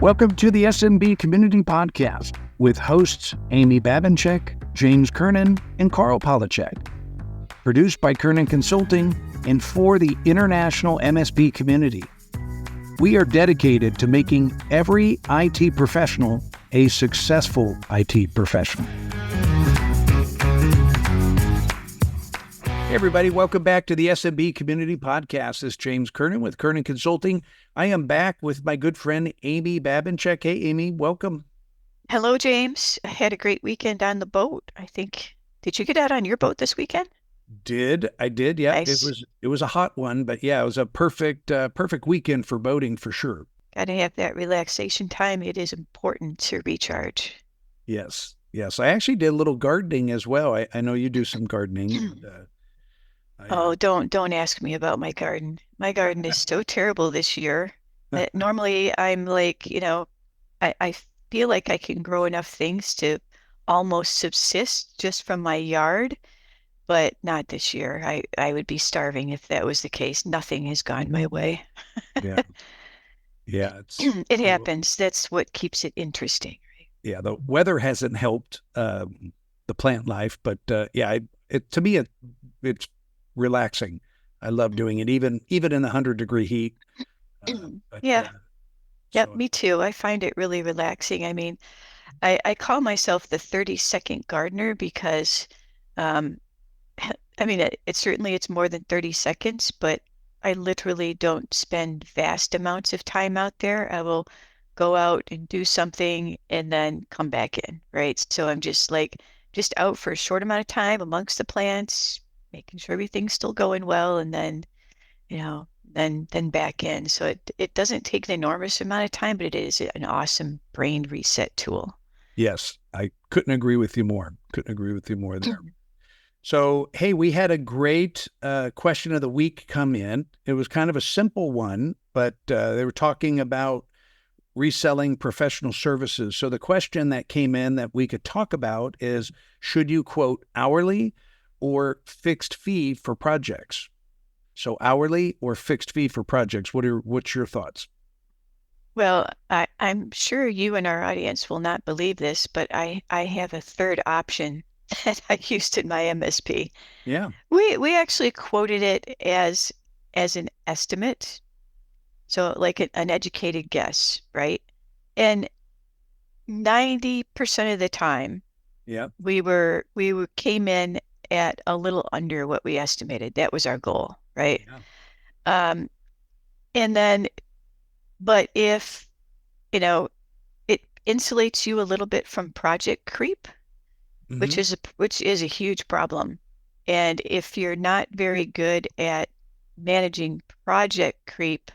Welcome to the SMB Community Podcast with hosts Amy Babinchak, James Kernan, and Carl Polachek. Produced by Kernan Consulting and for the international MSP community. We are dedicated to making every IT professional a successful IT professional. Hey everybody, welcome back to the SMB Community Podcast. This is James Kernan with Kernan Consulting. I am back with my good friend Amy Babinchak. Hey Amy, welcome. Hello, James. I had a great weekend on the boat, I think. Did you get out on your boat this weekend? I did, yeah. Nice. It was a hot one, but yeah, it was a perfect weekend for boating for sure. Got to have that relaxation time. It is important to recharge. Yes. I actually did a little gardening as well. I know you do some gardening. Oh, don't ask me about my garden. My garden is so terrible this year. Normally, I'm like, I feel like I can grow enough things to almost subsist just from my yard, but not this year. I would be starving if that was the case. Nothing has gone my way. Yeah. Yeah, It happens. That's what keeps it interesting. Yeah, the weather hasn't helped the plant life, but to me it's relaxing. I love doing it, even in the 100-degree heat. Yeah. Yep, me too. I find it really relaxing. I mean, I call myself the 30-second gardener because, um, I mean, it's more than 30 seconds, but I literally don't spend vast amounts of time out there. I will go out and do something and then come back in, right? So I'm just out for a short amount of time amongst the plants, making sure everything's still going well, and then, then back in. So it doesn't take an enormous amount of time, but it is an awesome brain reset tool. Yes, I couldn't agree with you more. There. So, hey, we had a great question of the week come in. It was kind of a simple one, but they were talking about reselling professional services. So the question that came in that we could talk about is, should you quote hourly or fixed fee for projects? So hourly or fixed fee for projects? What's your thoughts? Well, I'm sure you and our audience will not believe this, but I have a third option that I used in my MSP. Yeah. We actually quoted it as an estimate, so like an educated guess, right? And 90% of the time, Yeah. we came in at a little under what we estimated. That was our goal, right? Yeah. Um, and then, but if, it insulates you a little bit from project creep, which Mm-hmm. is a huge problem. And if you're not very good at managing project creep,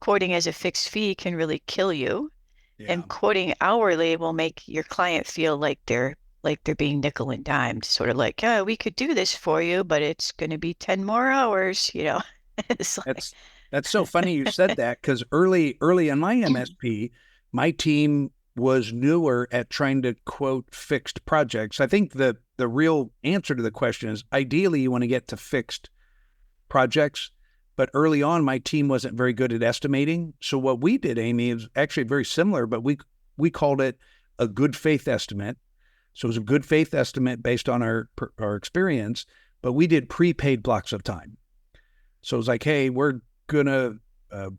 quoting as a fixed fee can really kill you. Yeah. And quoting hourly will make your client feel like they're being nickel and dimed, sort of like, oh, we could do this for you, but it's going to be 10 more hours, It's like, That's so funny you said that, because early in my MSP, my team was newer at trying to quote fixed projects. I think the real answer to the question is ideally you want to get to fixed projects, but early on my team wasn't very good at estimating. So what we did, Amy, is actually very similar, but we called it a good faith estimate. So it was a good faith estimate based on our experience, but we did prepaid blocks of time. So it was like, hey, we're going to,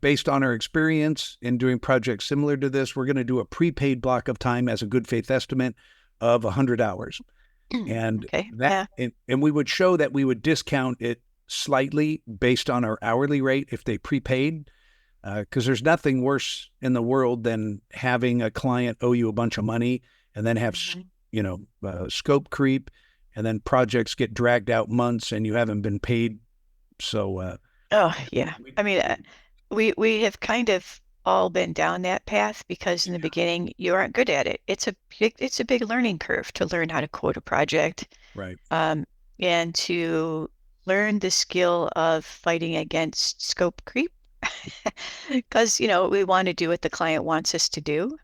based on our experience in doing projects similar to this, we're going to do a prepaid block of time as a good faith estimate of 100 hours. And okay, yeah. And we would show that we would discount it slightly based on our hourly rate if they prepaid, because there's nothing worse in the world than having a client owe you a bunch of money and then have, scope creep, and then projects get dragged out months and you haven't been paid. So, Oh, yeah. I mean, we have kind of all been down that path because in the beginning you aren't good at it. It's a big learning curve to learn how to quote a project, right. um, and to learn the skill of fighting against scope creep because we want to do what the client wants us to do.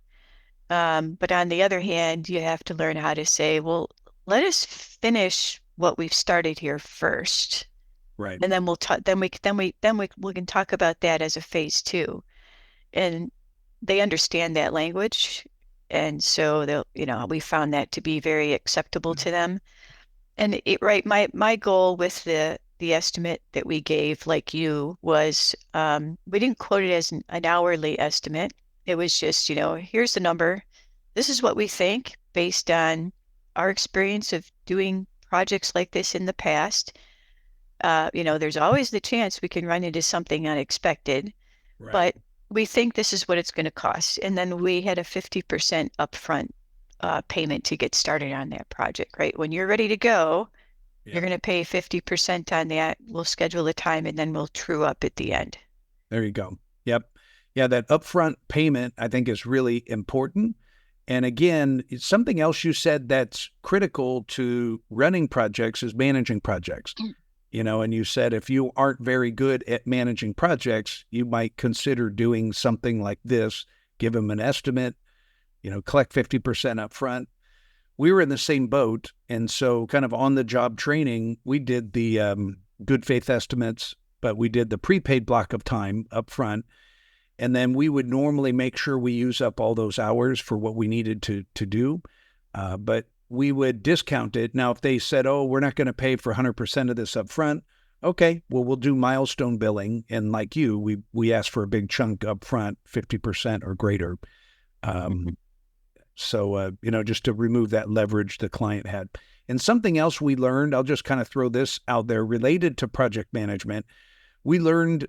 But on the other hand, you have to learn how to say, well, let us finish what we've started here first. Right. And then we'll talk, then we can talk about that as a phase two. And they understand that language. And so they'll, we found that to be very acceptable to them. And right, my goal with the estimate that we gave, like you, was we didn't quote it as an hourly estimate. It was just, here's the number. This is what we think based on our experience of doing projects like this in the past. There's always the chance we can run into something unexpected, Right. but we think this is what it's going to cost. And then we had a 50% upfront payment to get started on that project, right? When you're ready to go, you're Yep. going to pay 50% on that. We'll schedule the time and then we'll true up at the end. There you go. Yep. Yeah, that upfront payment I think is really important. And again, it's something else you said that's critical to running projects is managing projects. And you said if you aren't very good at managing projects, you might consider doing something like this, give them an estimate, collect 50% up front. We were in the same boat. And so kind of on the job training, we did the good faith estimates, but we did the prepaid block of time up front. And then we would normally make sure we use up all those hours for what we needed to do. But we would discount it. Now, if they said, oh, we're not going to pay for 100% of this up front, okay, well, we'll do milestone billing. And like you, we ask for a big chunk up front, 50% or greater. So, just to remove that leverage the client had. And something else we learned, I'll just kind of throw this out there related to project management. We learned,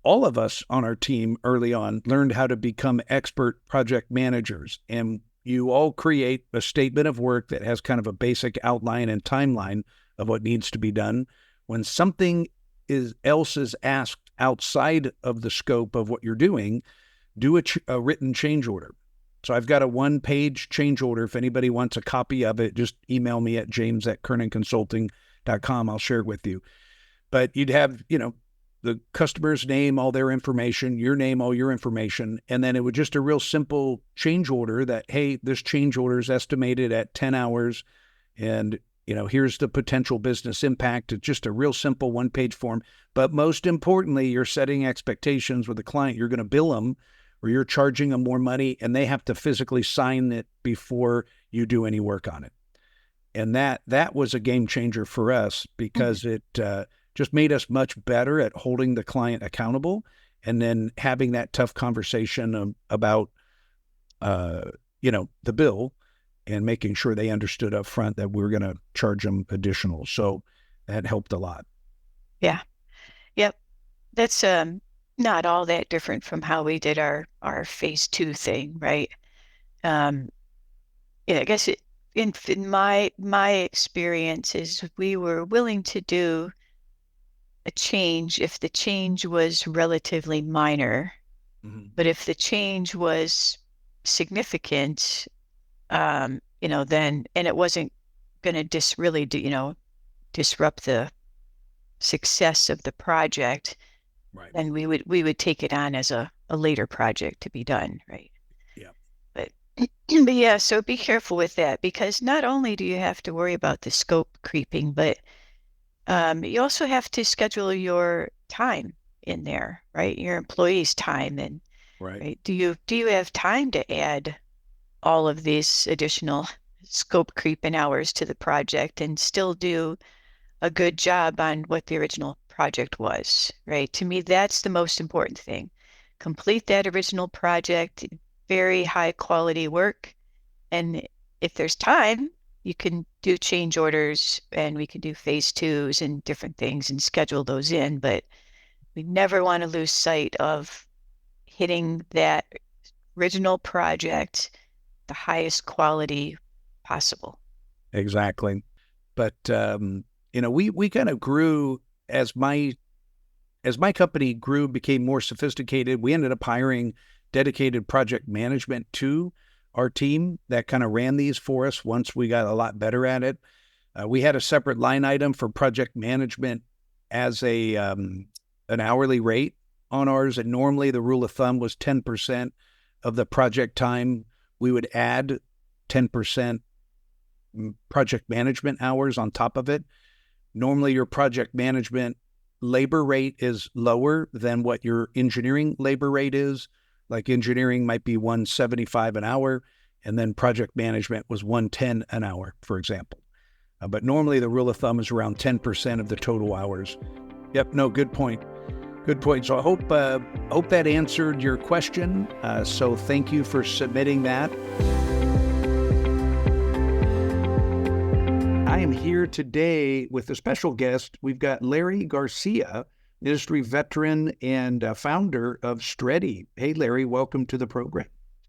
all of us on our team early on, learned how to become expert project managers. And you all create a statement of work that has kind of a basic outline and timeline of what needs to be done. When something else is asked outside of the scope of what you're doing, do a written change order. So I've got a one-page change order. If anybody wants a copy of it, just email me at james@kernanconsulting.com. I'll share it with you. But you'd have, the customer's name, all their information, your name, all your information. And then it would just a real simple change order that, hey, this change order is estimated at 10 hours. And, here's the potential business impact. It's just a real simple one-page form. But most importantly, you're setting expectations with the client. You're going to bill them or you're charging them more money and they have to physically sign it before you do any work on it. And that was a game changer for us because it just made us much better at holding the client accountable and then having that tough conversation about, the bill and making sure they understood up front that we were going to charge them additional. So that helped a lot. Yeah. Yep. That's not all that different from how we did our phase 2 thing, right? I guess in my experience is we were willing to do a change if the change was relatively minor, but if the change was significant, then and it wasn't going to really disrupt the success of the project, right? Then we would take it on as a later project to be done, right? Yeah. But but yeah, so be careful with that because not only do you have to worry about the scope creeping, but you also have to schedule your time in there, right? Your employees' time and Right. right. Do you have time to add all of these additional scope creep and hours to the project and still do a good job on what the original project was, right? To me, that's the most important thing. Complete that original project, very high quality work. And if there's time, you can do change orders and we can do phase 2s and different things and schedule those in. But we never want to lose sight of hitting that original project the highest quality possible. Exactly. But, we kind of grew as my company grew, became more sophisticated. We ended up hiring dedicated project management to our team that kind of ran these for us once we got a lot better at it. We had a separate line item for project management as an hourly rate on ours. And normally the rule of thumb was 10% of the project time. We would add 10% project management hours on top of it. Normally your project management labor rate is lower than what your engineering labor rate is. Like engineering might be 175 an hour, and then project management was 110 an hour, for example. But normally the rule of thumb is around 10% of the total hours. Yep, no, good point. Good point. So I hope that answered your question. So thank you for submitting that. I am here today with a special guest. We've got Larry Garcia, industry veteran and founder of Strety. Hey, Larry, welcome to the program.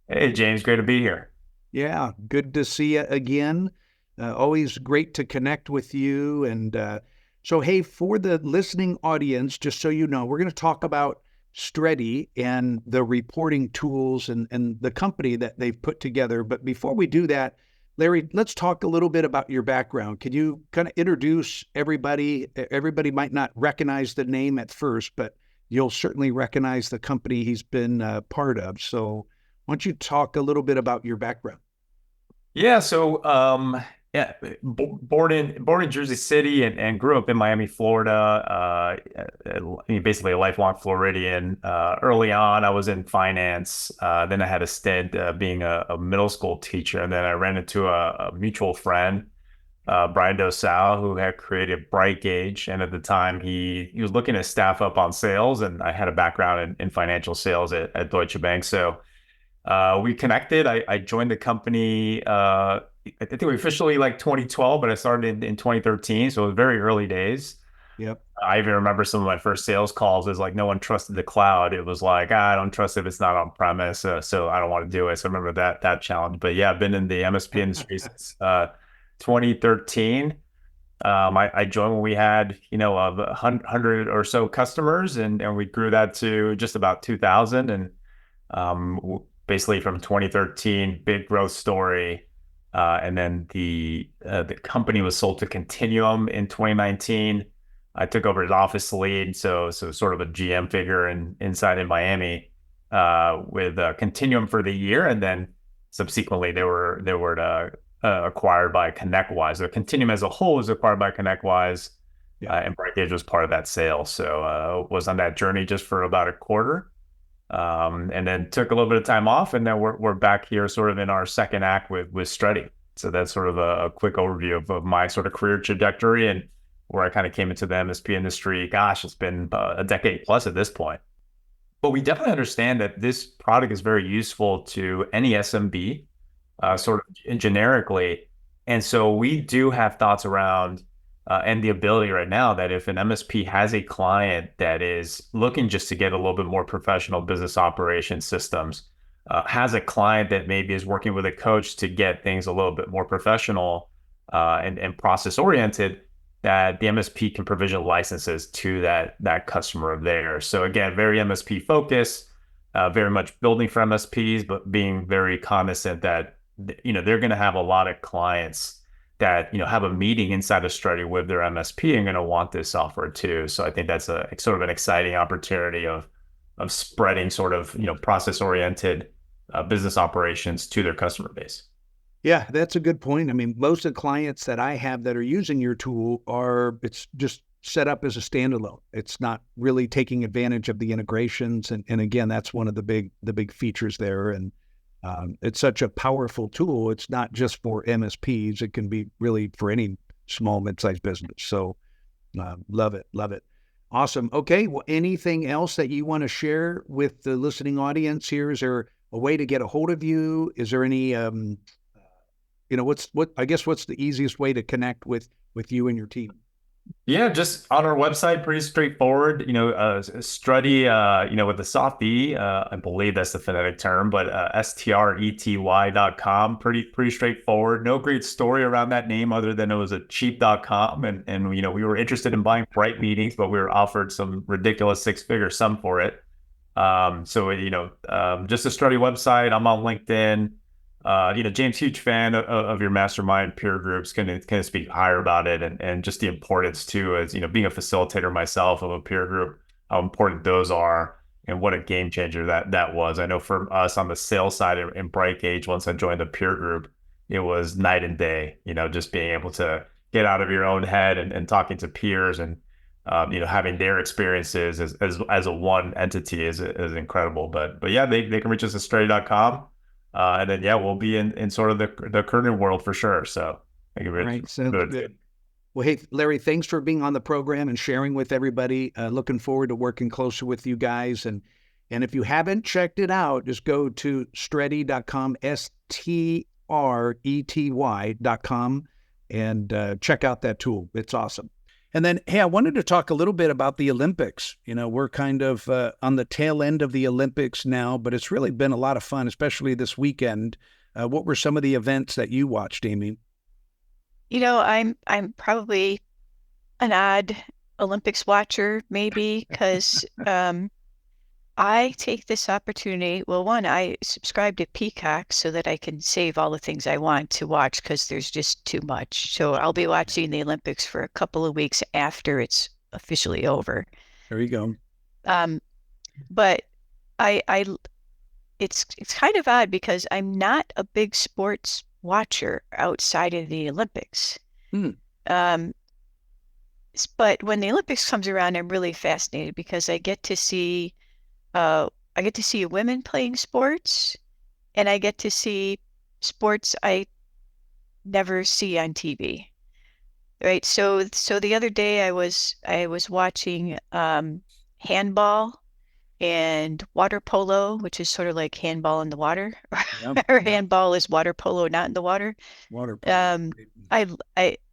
Hey, James, great to be here. Yeah, good to see you again. Always great to connect with you. And so, hey, for the listening audience, just so you know, we're going to talk about Strety and the reporting tools and the company that they've put together. But before we do that, Larry, let's talk a little bit about your background. Could you kind of introduce everybody? Everybody might not recognize the name at first, but you'll certainly recognize the company he's been part of. So why don't you talk a little bit about your background? Yeah, so born in Jersey City and grew up in Miami, Florida. Basically a lifelong Floridian. Early on, I was in finance. Then I had a stint being a middle school teacher, and then I ran into a mutual friend, Brian Dosal, who had created Bright Gauge, and at the time he was looking to staff up on sales, and I had a background in financial sales at Deutsche Bank, so. We connected. I joined the company. I think we officially like 2012, but I started in 2013. So it was very early days. Yep. I even remember some of my first sales calls. It was like no one trusted the cloud. It was like, I don't trust if it's not on premise, so I don't want to do it. So I remember that challenge. But yeah, I've been in the MSP industry since 2013. I joined when we had, 100 or so customers, and we grew that to just about 2,000. And basically from 2013, big growth story. And then the company was sold to Continuum in 2019. I took over as office lead, so sort of a GM figure inside in Miami with Continuum for the year, and then subsequently they were acquired by ConnectWise. So Continuum as a whole was acquired by ConnectWise, and Bright Gauge was part of that sale. So was on that journey just for about a quarter. And then took a little bit of time off, and then we're back here sort of in our second act with Strety. So that's sort of a quick overview of my sort of career trajectory and where I kind of came into the MSP industry. Gosh, it's been a decade plus at this point. But we definitely understand that this product is very useful to any SMB, sort of generically. And so we do have thoughts around and the ability right now that if an MSP has a client that is looking just to get a little bit more professional business operations systems, has a client that maybe is working with a coach to get things a little bit more professional and process oriented, that the MSP can provision licenses to that customer of theirs. So again, very MSP focused, very much building for MSPs, but being very cognizant that they're going to have a lot of clients that have a meeting inside of Strety with their MSP and going to want this software too. So I think that's a sort of an exciting opportunity of spreading sort of process oriented business operations to their customer base. Yeah, that's a good point. I mean, most of the clients that I have that are using your tool it's just set up as a standalone. It's not really taking advantage of the integrations, and again, that's one of the big features there. And it's such a powerful tool. It's not just for MSPs. It can be really for any small, mid-sized business. So love it. Love it. Awesome. Okay. Well, anything else that you want to share with the listening audience here? Is there a way to get a hold of you? Is there any, what's the easiest way to connect with you and your team? Yeah, just on our website, pretty straightforward. Strety, with the soft E, I believe that's the phonetic term, but strety.com, pretty straightforward. No great story around that name other than it was a cheap.com, and we were interested in buying Bright Meetings, but we were offered some ridiculous six-figure sum for it. Just a Strety website. I'm on LinkedIn. James, huge fan of your mastermind peer groups, can speak higher about it and just the importance too, as being a facilitator myself of a peer group, how important those are and what a game changer that was. I know for us on the sales side in Bright Gauge, once I joined the peer group, it was night and day, just being able to get out of your own head and talking to peers and having their experiences as a one entity is incredible. But yeah, they can reach us at Strety.com. And then, yeah, we'll be in sort of the Kernan world for sure. So thank you. Right. Sounds good. Well, hey, Larry, thanks for being on the program and sharing with everybody. Looking forward to working closer with you guys. And if you haven't checked it out, just go to Strety.com, STRETY.com, and check out that tool. It's awesome. And then, hey, I wanted to talk a little bit about the Olympics. We're kind of on the tail end of the Olympics now, but it's really been a lot of fun, especially this weekend. What were some of the events that you watched, Amy? I'm probably an odd Olympics watcher, maybe, because I take this opportunity. Well, one, I subscribe to Peacock so that I can save all the things I want to watch because there's just too much. So I'll be watching the Olympics for a couple of weeks after it's officially over. There you go. But it's kind of odd because I'm not a big sports watcher outside of the Olympics. But when the Olympics comes around, I'm really fascinated because I get to see women playing sports, and I get to see sports I never see on TV. Right. So the other day I was watching handball and water polo, which is sort of like handball in the water. Or handball is water polo, not in the water. Water polo.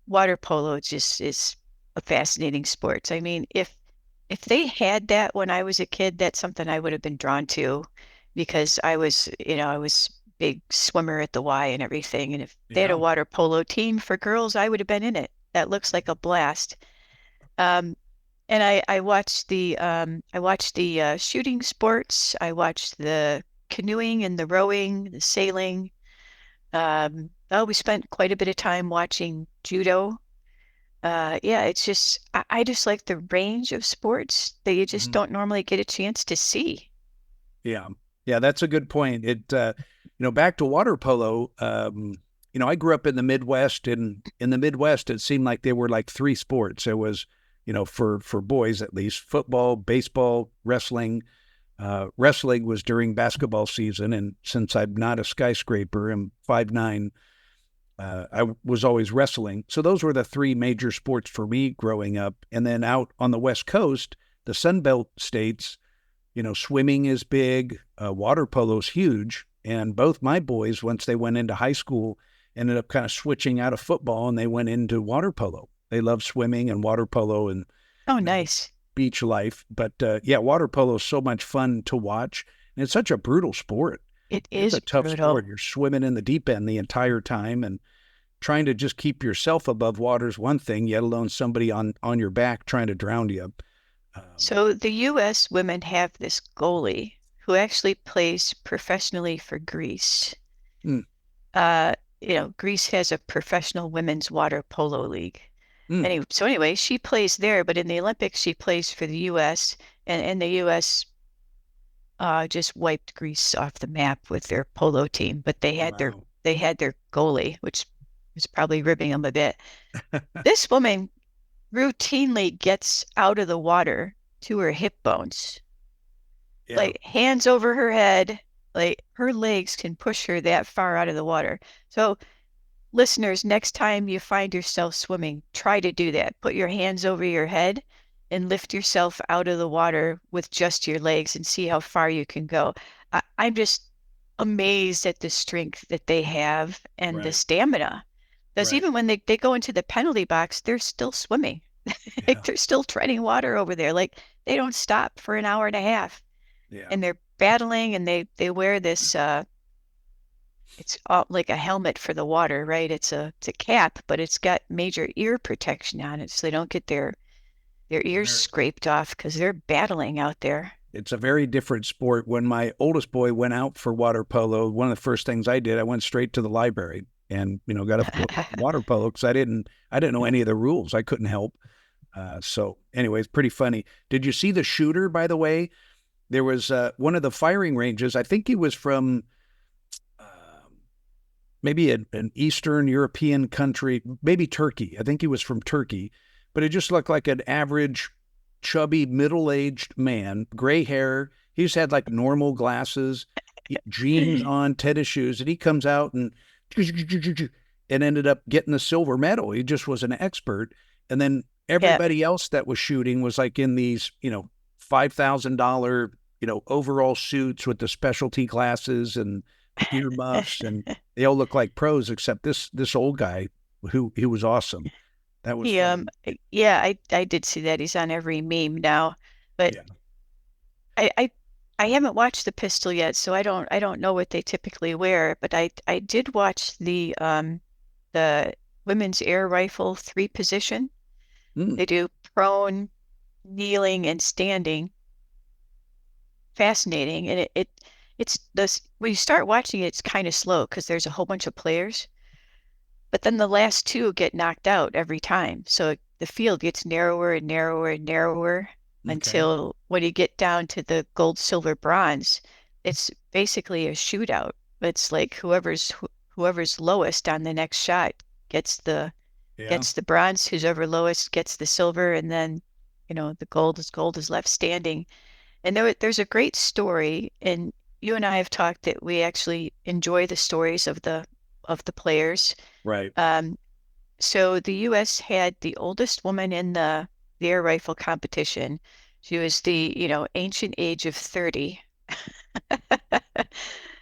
Water polo just is a fascinating sport. I mean, if they had that when I was a kid, that's something I would have been drawn to because I was big swimmer at the Y and everything. And if they had a water polo team for girls, I would have been in it. That looks like a blast. And I watched the shooting sports. I watched the canoeing and the rowing, the sailing. We spent quite a bit of time watching judo. It's just I just like the range of sports that you just don't normally get a chance to see. Yeah, that's a good point. It back to water polo. I grew up in the Midwest, and in the Midwest, it seemed like there were like three sports. There was, for boys at least, football, baseball, wrestling. Wrestling was during basketball season, and since I'm not a skyscraper, I'm 5'9", I was always wrestling. So those were the three major sports for me growing up. And then out on the West Coast, the Sunbelt states, swimming is big, water polo's huge. And both my boys, once they went into high school, ended up kind of switching out of football and they went into water polo. They love swimming and water polo and nice beach life. But water polo is so much fun to watch. And it's such a brutal sport. It's a tough brutal. sport. You're swimming in the deep end the entire time, and trying to just keep yourself above water is one thing, yet alone somebody on your back trying to drown you. So the U.S. women have this goalie who actually plays professionally for Greece. Greece has a professional women's water polo league. Anyway, she plays there, but in the Olympics, she plays for the U.S. and the U.S. Just wiped Greece off the map with their polo team, but they had their goalie, which was probably ribbing them a bit. This woman routinely gets out of the water to her hip bones, like hands over her head, like her legs can push her that far out of the water. So listeners, next time you find yourself swimming, try to do that. Put your hands over your head and lift yourself out of the water with just your legs and see how far you can go. I'm just amazed at the strength that they have and the stamina. Because even when they go into the penalty box, they're still swimming. Like they're still treading water over there. Like they don't stop for an hour and a half. And they're battling and they wear this it's like a helmet for the water, right? It's a cap, but it's got major ear protection on it so they don't get their ears scraped off because they're battling out there. It's a very different sport. When my oldest boy went out for water polo, one of the first things I did, I went straight to the library and got a water polo because I didn't know any of the rules. I couldn't help. So anyway, it's pretty funny. Did you see the shooter, by the way? There was one of the firing ranges. I think he was from maybe an Eastern European country, maybe Turkey. I think he was from Turkey, but it just looked like an average chubby, middle-aged man, gray hair. He's had like normal glasses, jeans on, tennis shoes, and he comes out and ended up getting the silver medal. He just was an expert. And then everybody else that was shooting was like in these, $5,000, overall suits with the specialty glasses and earmuffs, and they all look like pros except this old guy who he was awesome. That was fun. I did see that. He's on every meme now, but I haven't watched the pistol yet, so I don't know what they typically wear, but I did watch the women's air rifle 3-position. They do prone, kneeling, and standing. Fascinating, and it's this when you start watching it, it's kind of slow because there's a whole bunch of players, but then the last two get knocked out every time, so the field gets narrower and narrower and narrower until when you get down to the gold, silver, bronze, it's basically a shootout. It's like whoever's lowest on the next shot gets the bronze, who's ever lowest gets the silver, and then the gold is left standing. And there's a great story, and you and I have talked that we actually enjoy the stories of the players. Right. So the U.S. had the oldest woman in the air rifle competition. She was the ancient age of 30.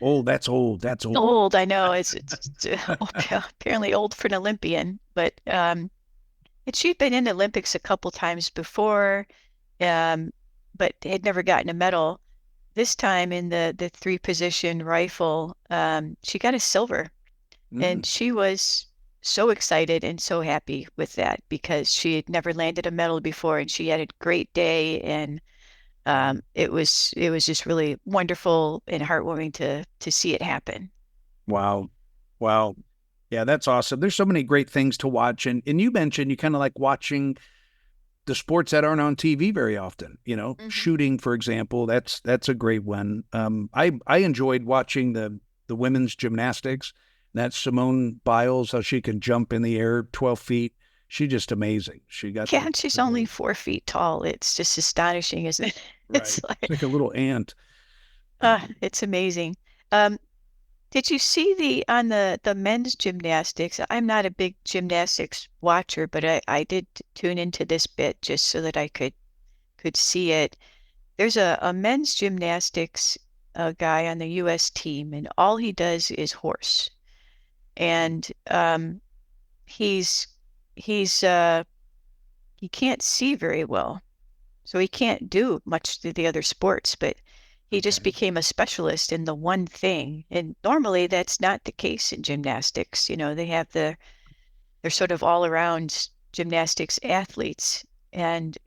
Oh, that's old. That's old. Old, I know. It's apparently old for an Olympian, but she'd been in the Olympics a couple times before. But had never gotten a medal. This time in the 3-position rifle, she got a silver. And she was so excited and so happy with that because she had never landed a medal before, and she had a great day, and it was just really wonderful and heartwarming to see it happen. Wow. Yeah, that's awesome. There's so many great things to watch, and you mentioned you kind of like watching the sports that aren't on TV very often, shooting, for example, that's a great one. I enjoyed watching the women's gymnastics. That's Simone Biles, how she can jump in the air 12 feet. She's just amazing. And she's only 4 feet tall. It's just astonishing, isn't it? Right. It's like a little ant. It's amazing. Did you see on the men's gymnastics? I'm not a big gymnastics watcher, but I did tune into this bit just so that I could see it. There's a men's gymnastics guy on the U.S. team, and all he does is horse. And he can't see very well, so he can't do much to the other sports, but he just became a specialist in the one thing. And normally that's not the case in gymnastics. They have they're sort of all around gymnastics athletes. And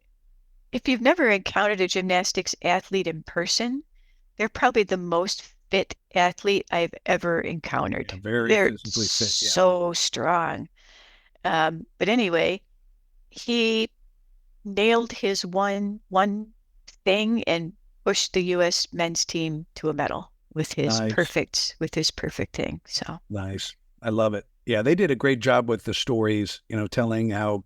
if you've never encountered a gymnastics athlete in person, they're probably the most fit athlete I've ever encountered. Yeah, very they're physically fit. So strong. But anyway, he nailed his one thing and pushed the U.S. men's team to a medal with his perfect thing. So nice. I love it. Yeah, they did a great job with the stories, telling how,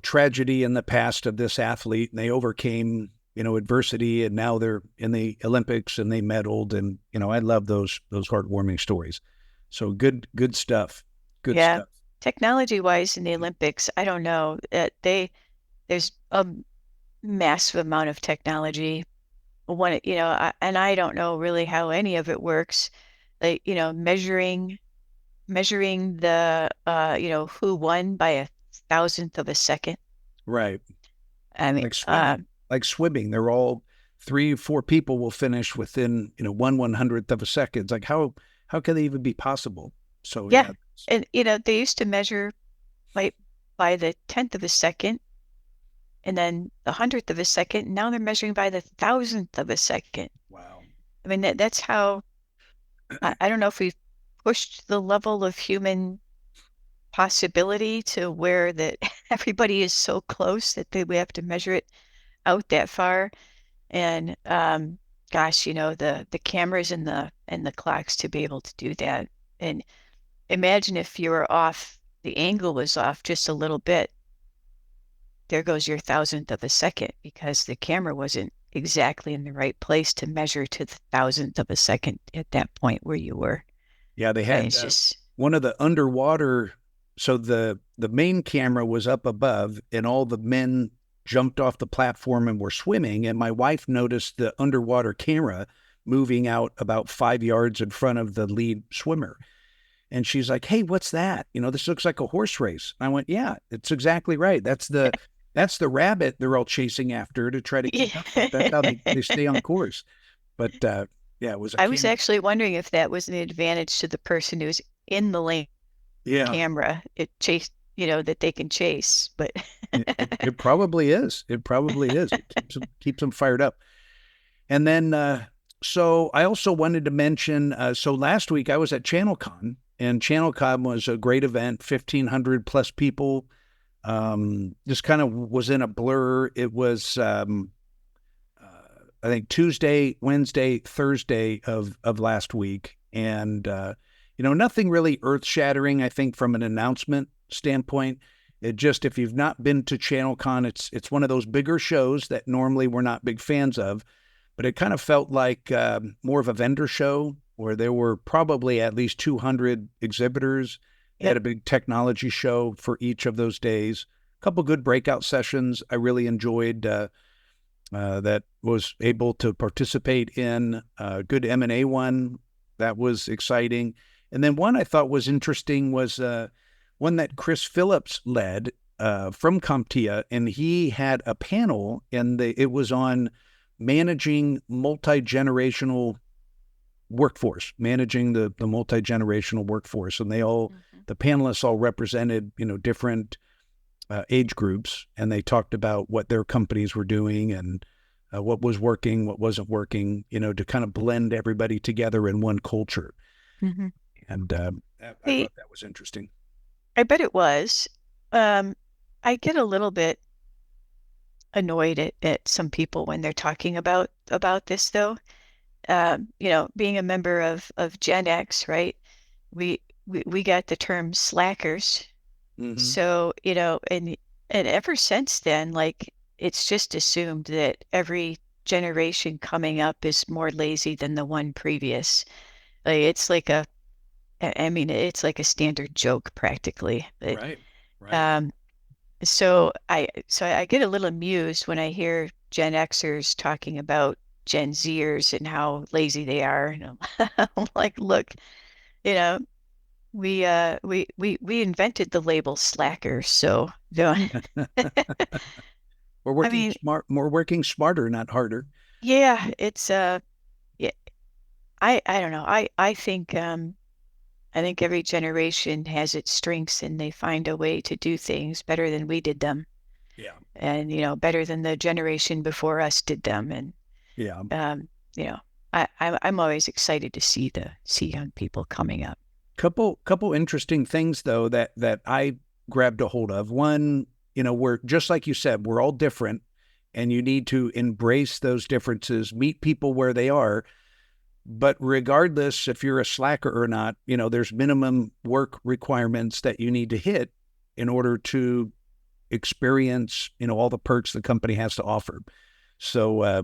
tragedy in the past of this athlete, and they overcame, adversity, and now they're in the Olympics and they medaled, and I love those heartwarming stories. So good stuff. Good stuff. Technology-wise in the Olympics, I don't know. There's a massive amount of technology. And I don't know really how any of it works. Like, measuring the who won by 1,000th of a second. Right. I mean, like swimming, they're all 3-4 people will finish within 1/100th of a second. It's like how can they even be possible? So and they used to measure by the 10th of a second, and then the 100th of a second. Now they're measuring by the 1,000th of a second. Wow. I mean, that's how. I don't know if we've pushed the level of human possibility to where that everybody is so close that we have to measure it out that far. And gosh, the cameras and the clocks to be able to do that. And imagine if you were off, the angle was off just a little bit. there goes your thousandth of a second, because the camera wasn't exactly in the right place to measure to the thousandth of a second at that point where you were. Yeah, they had it's just one of the underwater. So the main camera was up above, and all the men jumped off the platform and were swimming. And my wife noticed the underwater camera moving out about 5 yards in front of the lead swimmer. And she's like, "Hey, what's that? This looks like a horse race." And I went, "Yeah, it's exactly right. That's the rabbit they're all chasing after to try to keep up with. That's how they stay on course." But yeah, it was a I was actually wondering if that was an advantage to the person who's in the lane. Yeah, camera it chase that they can chase, but it probably is. It probably is. It keeps them fired up. And then so I also wanted to mention, so last week I was at ChannelCon, and ChannelCon was a great event, 1,500 plus people. Just kind of was in a blur. It was I think Tuesday, Wednesday, Thursday of last week. And nothing really earth-shattering, I think, from an announcement standpoint. It just, if you've not been to ChannelCon, it's one of those bigger shows that normally we're not big fans of, but it kind of felt like more of a vendor show, where there were probably at least 200 exhibitors. They had a big technology show for each of those days. A couple good breakout sessions I really enjoyed that was able to participate in. A good M&A one that was exciting. And then one I thought was interesting was one that Chris Phillips led from CompTIA, and he had a panel, and it was on managing multi-generational workforce, managing the multi-generational workforce. And the panelists all represented, different age groups, and they talked about what their companies were doing and what was working, what wasn't working, to kind of blend everybody together in one culture. Mm-hmm. And I thought that was interesting. I bet it was. I get a little bit annoyed at some people when they're talking about this, though. Being a member of Gen X, right? We got the term slackers. Mm-hmm. So, and ever since then, like, it's just assumed that every generation coming up is more lazy than the one previous. Like, it's like it's like a standard joke practically. Right. So I get a little amused when I hear Gen Xers talking about Gen Zers and how lazy they are. And I'm like, look, we invented the label slacker, so don't. We're working we're working smarter, not harder. Yeah, it's yeah, I don't know. I think every generation has its strengths, and they find a way to do things better than we did them. Yeah. And better than the generation before us did them. And yeah. I'm always excited to see young people coming up. Couple interesting things though that I grabbed a hold of. One, we're just like you said, we're all different, and you need to embrace those differences, meet people where they are. But regardless if you're a slacker or not, there's minimum work requirements that you need to hit in order to experience, all the perks the company has to offer. So,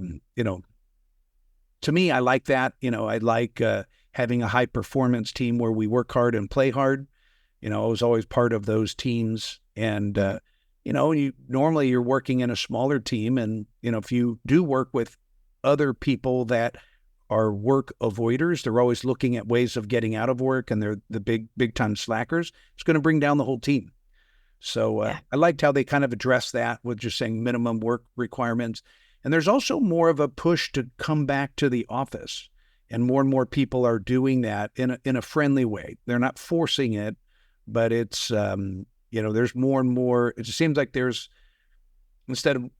to me, I like that. I like having a high performance team where we work hard and play hard. I was always part of those teams. And, normally you're working in a smaller team. And, if you do work with other people that are work avoiders, they're always looking at ways of getting out of work, and they're the big time slackers, it's going to bring down the whole team. So I liked how they kind of addressed that with just saying minimum work requirements. And there's also more of a push to come back to the office, and more people are doing that in a friendly way. They're not forcing it, but it's there's more and more. It just seems like there's, instead of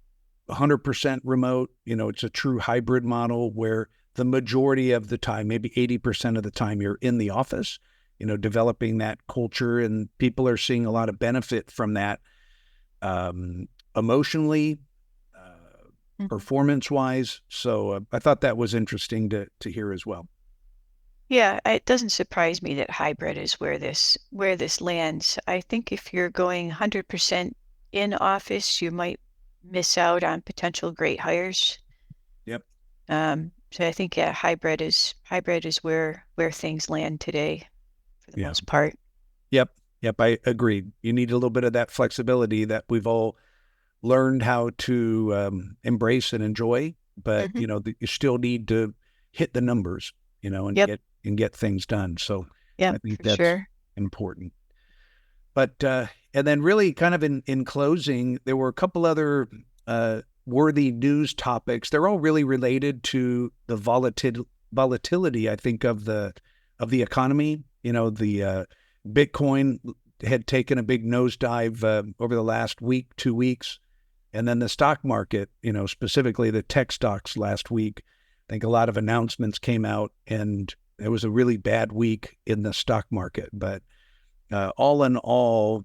100% remote, it's a true hybrid model where the majority of the time, maybe 80% of the time, you're in the office, developing that culture, and people are seeing a lot of benefit from that, emotionally, performance-wise. So I thought that was interesting to hear as well. Yeah, it doesn't surprise me that hybrid is where this lands. I think if you're going 100% in office, you might miss out on potential great hires. Yep. So I think hybrid is where things land today for the most part. Yep. I agree. You need a little bit of that flexibility that we've all learned how to embrace and enjoy, but you still need to hit the numbers, and get things done. So I think that's important. But and then really kind of in closing, there were a couple other worthy news topics. They're all really related to the volatility, I think, of the economy. The Bitcoin had taken a big nosedive over the last week, 2 weeks. And then the stock market, specifically the tech stocks last week, I think a lot of announcements came out, and it was a really bad week in the stock market. But all in all,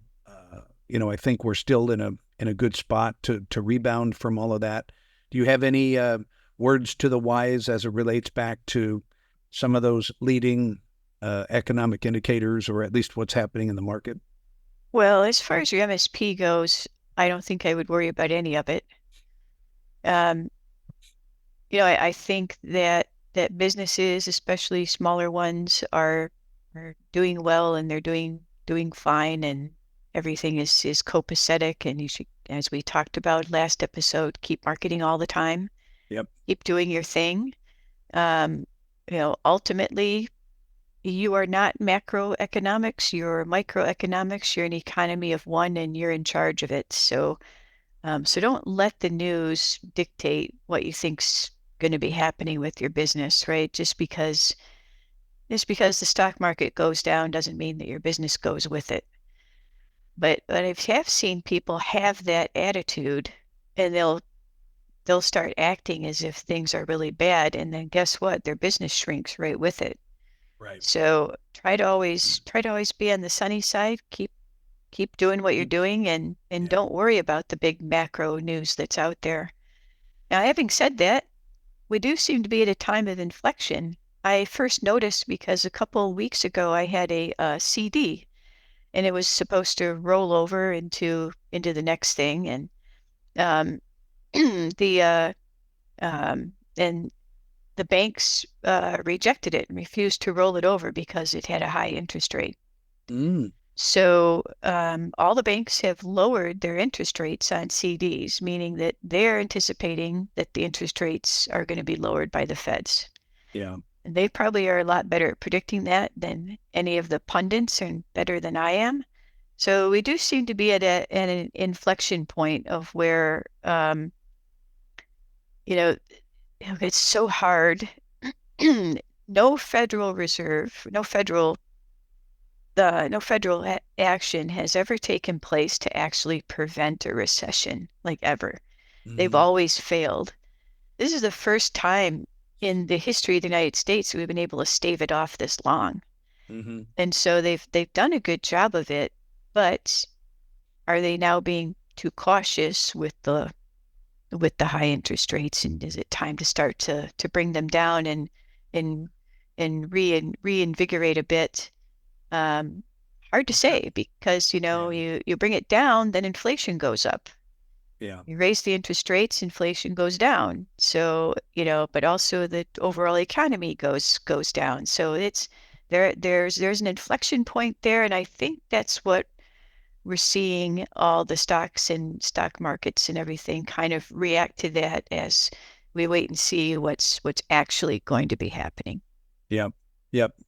I think we're still in a good spot to rebound from all of that. Do you have any words to the wise as it relates back to some of those leading economic indicators, or at least what's happening in the market? Well, as far as your MSP goes, I don't think I would worry about any of it. I think that businesses, especially smaller ones, are doing well, and they're doing fine, and everything is copacetic. And you should, as we talked about last episode, keep marketing all the time. Yep. Keep doing your thing. Ultimately, you are not macroeconomics, you're microeconomics. You're an economy of one, and you're in charge of it. So don't let the news dictate what you think's going to be happening with your business, right? Just because the stock market goes down doesn't mean that your business goes with it. But I have seen people have that attitude, and they'll start acting as if things are really bad, and then guess what? Their business shrinks right with it. Right. So try to always be on the sunny side. Keep doing what you're doing, and don't worry about the big macro news that's out there. Now, having said that, we do seem to be at a time of inflection. I first noticed because a couple of weeks ago I had a CD, and it was supposed to roll over into the next thing, and and the banks rejected it and refused to roll it over because it had a high interest rate. So all the banks have lowered their interest rates on CDs, meaning that they're anticipating that the interest rates are going to be lowered by the feds. Yeah. And they probably are a lot better at predicting that than any of the pundits, and better than I am. So we do seem to be at an inflection point of where, it's so hard. No federal action has ever taken place to actually prevent a recession, like ever. They've always failed. This is the first time in the history of the United States we've been able to stave it off this long. And so they've done a good job of it, but are they now being too cautious with the high interest rates? And is it time to start to bring them down and reinvigorate a bit? Hard to say, because you bring it down, then inflation goes up. Yeah. You raise the interest rates, inflation goes down. So, but also the overall economy goes down. So there's an inflection point there, and I think that's what we're seeing all the stocks and stock markets and everything kind of react to that as we wait and see what's actually going to be happening. Yeah.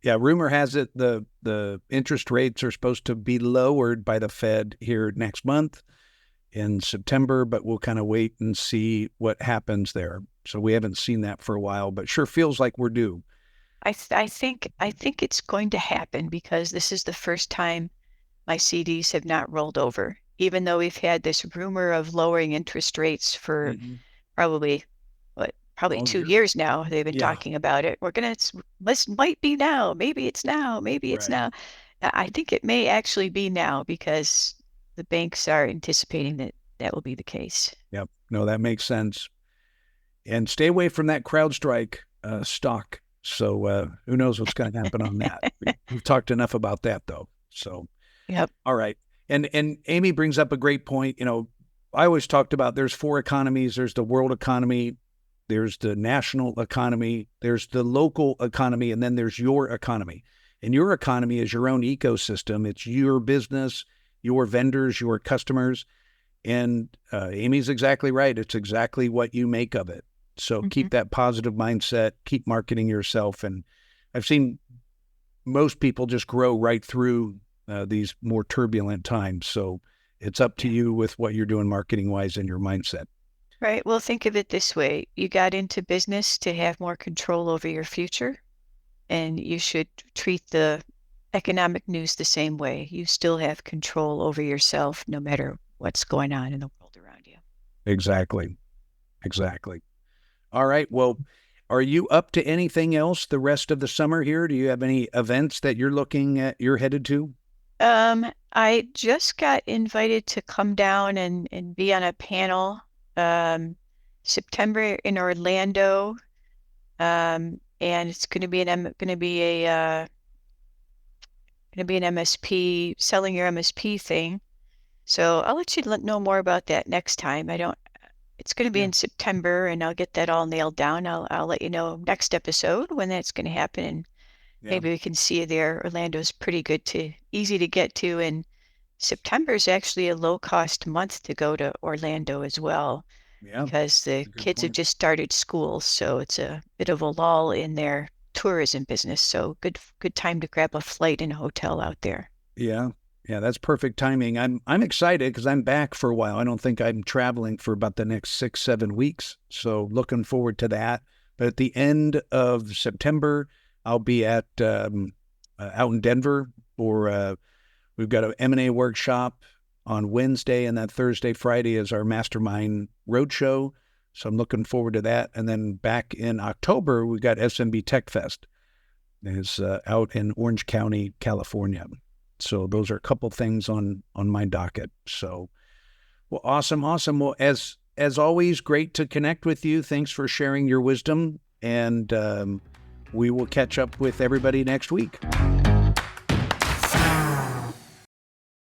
Rumor has it the interest rates are supposed to be lowered by the Fed here next month in September, but we'll kind of wait and see what happens there. So we haven't seen that for a while, but sure feels like we're due. I think it's going to happen, because this is the first time my CDs have not rolled over, even though we've had this rumor of lowering interest rates for probably 2 years now. They've been talking about it. This might be now. Maybe it's now. Maybe it's now. I think it may actually be now, because the banks are anticipating that will be the case. Yep. No, that makes sense. And stay away from that CrowdStrike stock. So who knows what's going to happen on that. We've talked enough about that, though. So, yep. All right. And Amy brings up a great point. I always talked about there's 4 economies. There's the world economy, there's the national economy, there's the local economy, and then there's your economy. And your economy is your own ecosystem. It's your business, your vendors, your customers. And Amy's exactly right. It's exactly what you make of it. So keep that positive mindset, keep marketing yourself. And I've seen most people just grow right through these more turbulent times. So it's up to you with what you're doing marketing wise and your mindset. Right. Well, think of it this way. You got into business to have more control over your future, and you should treat the economic news the same way. You still have control over yourself no matter what's going on in the world around you. Exactly. Exactly. All right. Well, are you up to anything else the rest of the summer here? Do you have any events that you're headed to? I just got invited to come down and be on a panel September in Orlando. And it's going to be an MSP, selling your MSP thing. So I'll let you know more about that next time. It's going to be in September, and I'll get that all nailed down. I'll let you know next episode when that's going to happen, and maybe we can see you there. Orlando's pretty easy to get to, and September is actually a low-cost month to go to Orlando as well, because the kids have just started school, so it's a bit of a lull in their tourism business. So good time to grab a flight and a hotel out there. Yeah. Yeah, that's perfect timing. I'm excited because I'm back for a while. I don't think I'm traveling for about the next 6-7 weeks. So looking forward to that. But at the end of September, I'll be at out in Denver for we've got an M&A workshop on Wednesday, and then Thursday, Friday is our Mastermind Roadshow. So I'm looking forward to that. And then back in October, we've got SMB Tech Fest. It's out in Orange County, California. So those are a couple things on my docket. So, well, awesome. Well, as always, great to connect with you. Thanks for sharing your wisdom, and we will catch up with everybody next week.